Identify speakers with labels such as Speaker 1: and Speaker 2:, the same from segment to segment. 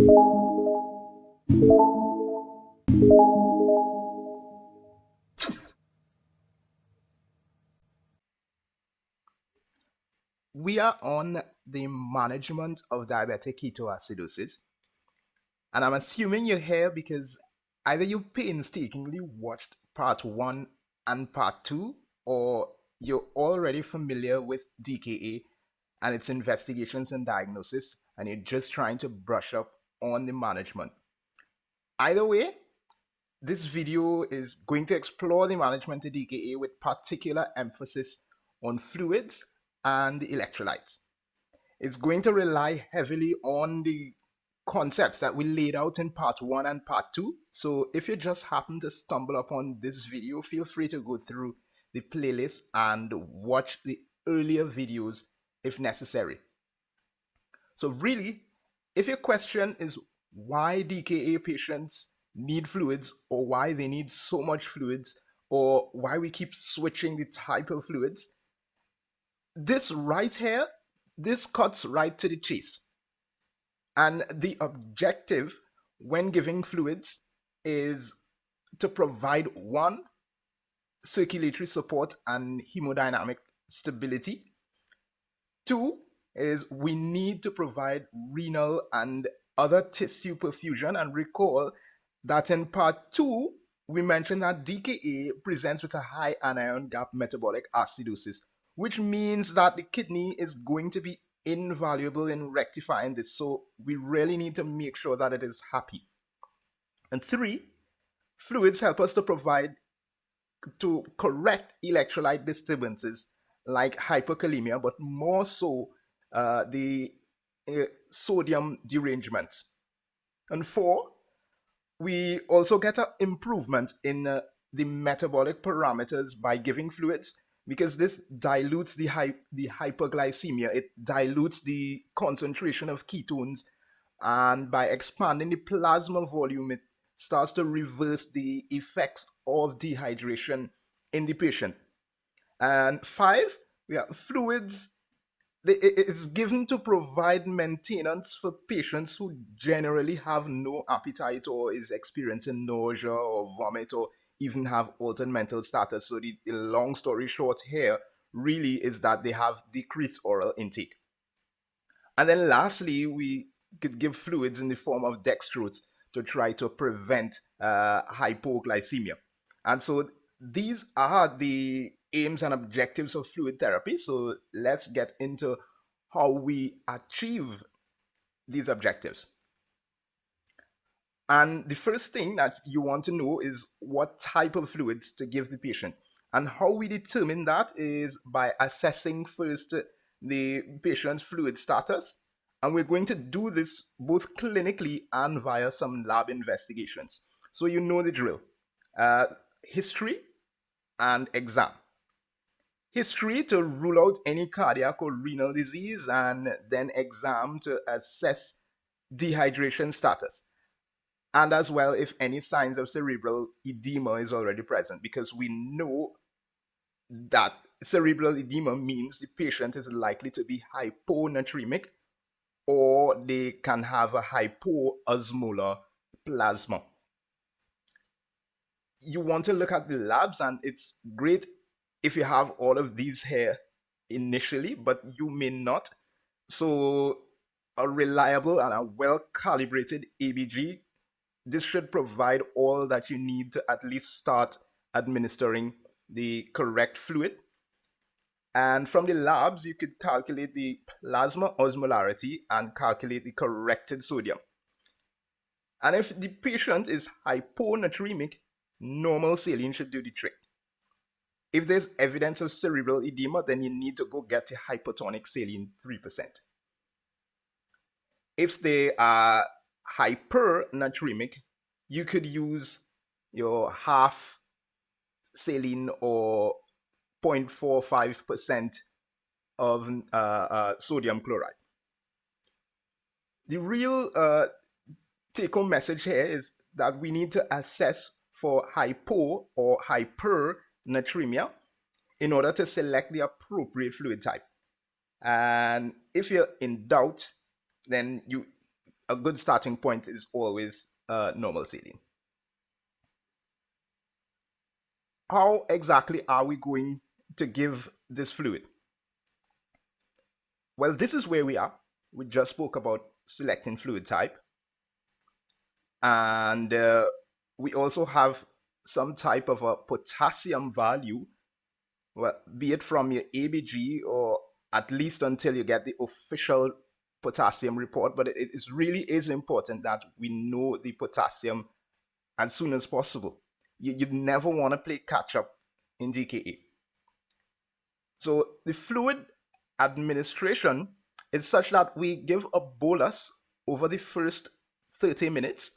Speaker 1: We are on the management of diabetic ketoacidosis, and I'm assuming you're here because either you painstakingly watched part one and part two, or you're already familiar with DKA and its investigations and diagnosis, and you're just trying to brush up on the management. Either way, this video is going to explore the management of DKA with particular emphasis on fluids and the electrolytes. It's going to rely heavily on the concepts that we laid out in part one and part two. So if you just happen to stumble upon this video, feel free to go through the playlist and watch the earlier videos if necessary. So really, if your question is why DKA patients need fluids, or why they need so much fluids, or why we keep switching the type of fluids, this right here, this cuts right to the chase. And the objective when giving fluids is to provide one, circulatory support and hemodynamic stability. Two is we need to provide renal and other tissue perfusion. And recall that in part two, we mentioned that DKA presents with a high anion gap metabolic acidosis, which means that the kidney is going to be invaluable in rectifying this. So we really need to make sure that it is happy. And three, fluids help us to correct electrolyte disturbances like hyperkalemia, but more so the sodium derangements. And four, we also get an improvement in the metabolic parameters by giving fluids, because this dilutes the hyperglycemia. It dilutes the concentration of ketones, and by expanding the plasma volume, it starts to reverse the effects of dehydration in the patient. And five, we have fluids. It's given to provide maintenance for patients who generally have no appetite or is experiencing nausea or vomit or even have altered mental status. So the long story short here really is that they have decreased oral intake. And then lastly, we could give fluids in the form of dextrose to try to prevent hypoglycemia. And so these are the aims and objectives of fluid therapy. So let's get into how we achieve these objectives. And the first thing that you want to know is what type of fluids to give the patient. And how we determine that is by assessing first the patient's fluid status. And we're going to do this both clinically and via some lab investigations. So you know the drill. History and exam. History to rule out any cardiac or renal disease, and then exam to assess dehydration status. And as well, if any signs of cerebral edema is already present, because we know that cerebral edema means the patient is likely to be hyponatremic, or they can have a hypoosmolar plasma. You want to look at the labs, and it's great if you have all of these here initially, but you may not. So a reliable and a well-calibrated ABG, this should provide all that you need to at least start administering the correct fluid. And from the labs, you could calculate the plasma osmolarity and calculate the corrected sodium. And if the patient is hyponatremic, normal saline should do the trick. If there's evidence of cerebral edema, then you need to go get a hypertonic saline 3%. If they are hypernatremic, you could use your half saline or 0.45% of sodium chloride. The real take-home message here is that we need to assess for hypo or hypernatremia in order to select the appropriate fluid type. And if you're in doubt, then you a good starting point is always normal saline. How exactly are we going to give this fluid? Well, this is where we are. We just spoke about selecting fluid type. And we also have some type of a potassium value, well, be it from your ABG or at least until you get the official potassium report. But it really is important that we know the potassium as soon as possible. You never want to play catch up in DKA. So the fluid administration is such that we give a bolus over the first 30 minutes.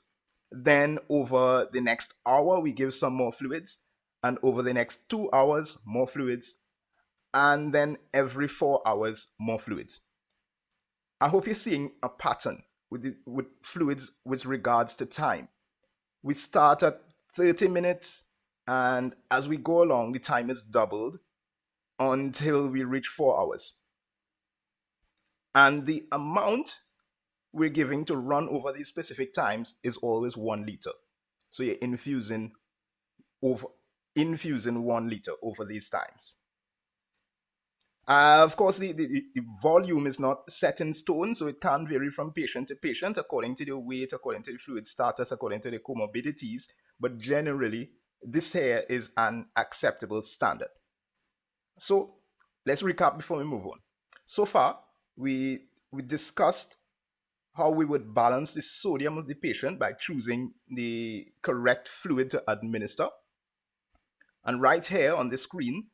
Speaker 1: Then over the next hour, we give some more fluids. And over the next 2 hours, more fluids. And then every 4 hours, more fluids. I hope you're seeing a pattern with fluids with regards to time. We start at 30 minutes, and as we go along, the time is doubled until we reach 4 hours. And the amount we're giving to run over these specific times is always 1 liter. So you're infusing 1 liter over these times. Of course, the volume is not set in stone, so it can vary from patient to patient according to their weight, according to the fluid status, according to their comorbidities. But generally, this here is an acceptable standard. So let's recap before we move on. So far, we discussed how we would balance the sodium of the patient by choosing the correct fluid to administer. And right here on the screen,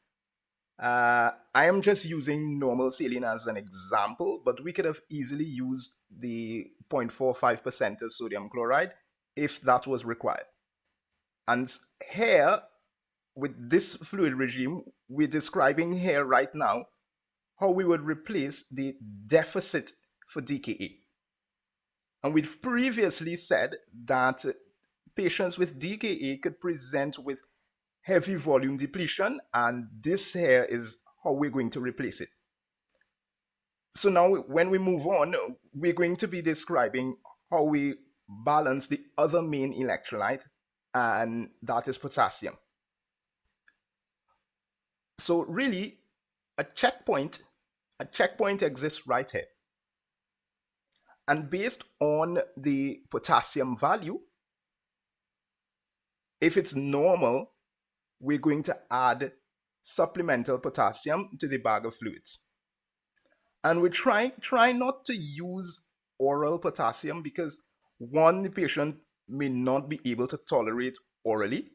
Speaker 1: I am just using normal saline as an example, but we could have easily used the 0.45% of sodium chloride if that was required. And here, with this fluid regime, we're describing here right now how we would replace the deficit for DKA. And we've previously said that patients with DKA could present with heavy volume depletion, and this here is how we're going to replace it. So now when we move on, we're going to be describing how we balance the other main electrolyte, and that is potassium. So really, a checkpoint exists right here. And based on the potassium value, if it's normal, we're going to add supplemental potassium to the bag of fluids. And we try not to use oral potassium because, one, the patient may not be able to tolerate orally,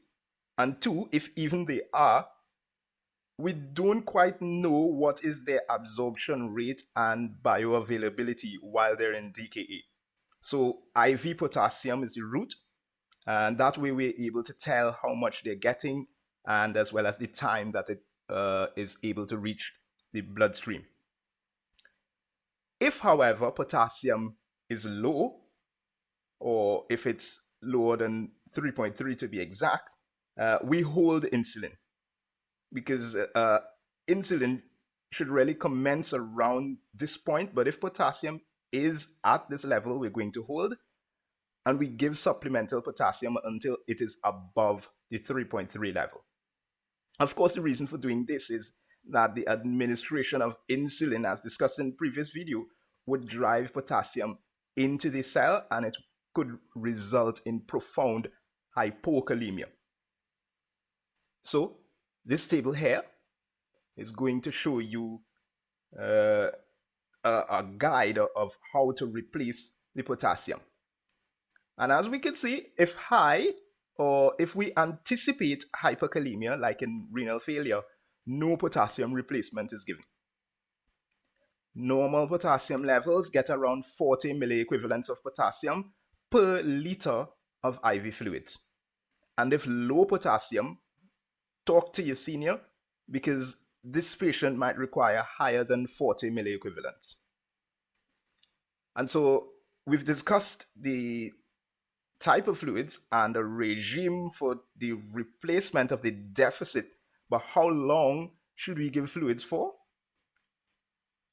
Speaker 1: and two, if even they are, we don't quite know what is their absorption rate and bioavailability while they're in DKA. So IV potassium is the route, and that way we're able to tell how much they're getting, and as well as the time that it is able to reach the bloodstream. If, however, potassium is low, or if it's lower than 3.3 to be exact, we hold insulin, because insulin should really commence around this point. But if potassium is at this level, we're going to hold, and we give supplemental potassium until it is above the 3.3 level. Of course, the reason for doing this is that the administration of insulin, as discussed in the previous video, would drive potassium into the cell, and it could result in profound hypokalemia. So this table here is going to show you a guide of how to replace the potassium. And as we can see, if high, or if we anticipate hyperkalemia, like in renal failure, no potassium replacement is given. Normal potassium levels get around 40 milliequivalents of potassium per liter of IV fluids. And if low potassium, talk to your senior, because this patient might require higher than 40 milliequivalents. And so we've discussed the type of fluids and a regime for the replacement of the deficit, but how long should we give fluids for?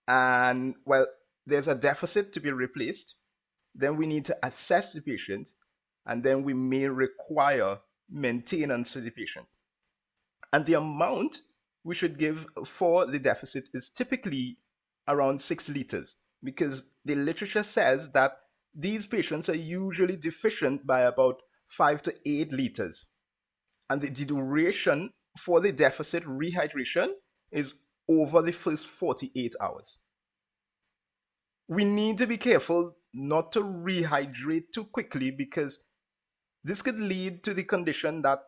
Speaker 1: And well, there's a deficit to be replaced, Then we need to assess the patient, and then we may require maintenance for the patient. And the amount we should give for the deficit is typically around 6 liters, because the literature says that these patients are usually deficient by about 5 to 8 liters. And the duration for the deficit rehydration is over the first 48 hours. We need to be careful not to rehydrate too quickly, because this could lead to the condition that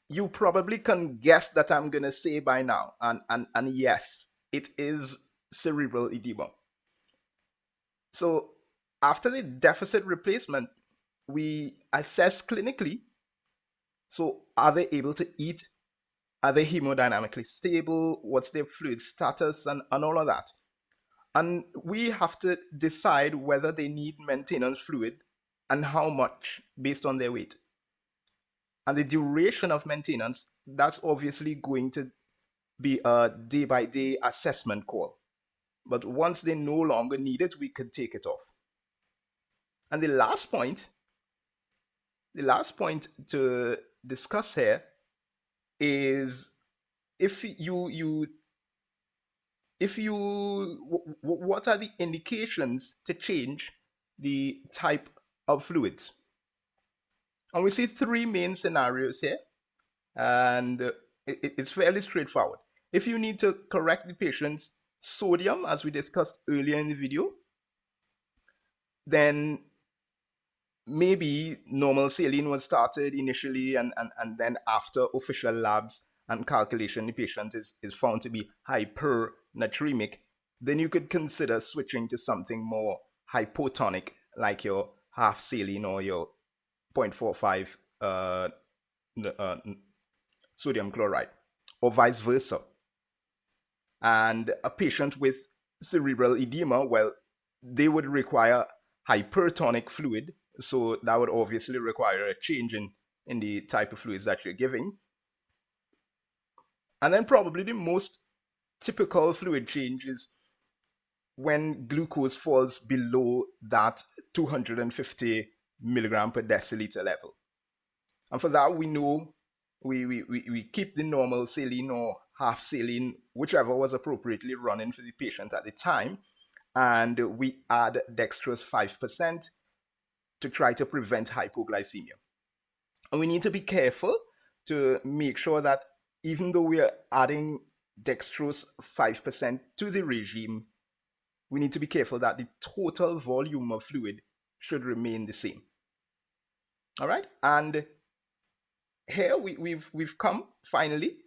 Speaker 1: you probably can guess that I'm going to say by now. And yes, it is cerebral edema. So after the deficit replacement, we assess clinically. So are they able to eat? Are they hemodynamically stable? What's their fluid status and all of that? And we have to decide whether they need maintenance fluid and how much based on their weight. And the duration of maintenance, that's obviously going to be a day-by-day assessment call. But once they no longer need it, we could take it off. And the last point to discuss here is what are the indications to change the type of fluids? And we see 3 main scenarios here, and it's fairly straightforward. If you need to correct the patient's sodium, as we discussed earlier in the video, then maybe normal saline was started initially, and then after official labs and calculation, the patient is found to be hypernatremic, then you could consider switching to something more hypotonic, like your half saline or your 0.45 sodium chloride, or vice versa. And a patient with cerebral edema, well, they would require hypertonic fluid, so that would obviously require a change in the type of fluids that you're giving. And then probably the most typical fluid change is when glucose falls below that 250 milligram per deciliter level. And for that, we know we keep the normal saline or half saline, whichever was appropriately running for the patient at the time, and we add dextrose 5% to try to prevent hypoglycemia. And we need to be careful to make sure that even though we are adding dextrose 5% to the regime, we need to be careful that the total volume of fluid should remain the same. All right, and here we've come finally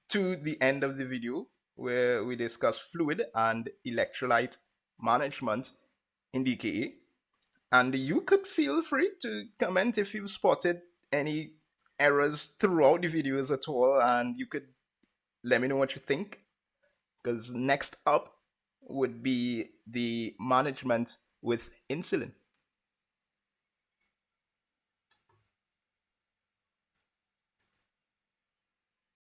Speaker 1: to the end of the video, where we discuss fluid and electrolyte management in DKA. And you could feel free to comment if you've spotted any errors throughout the videos at all, and you could let me know what you think, because next up would be the management with insulin.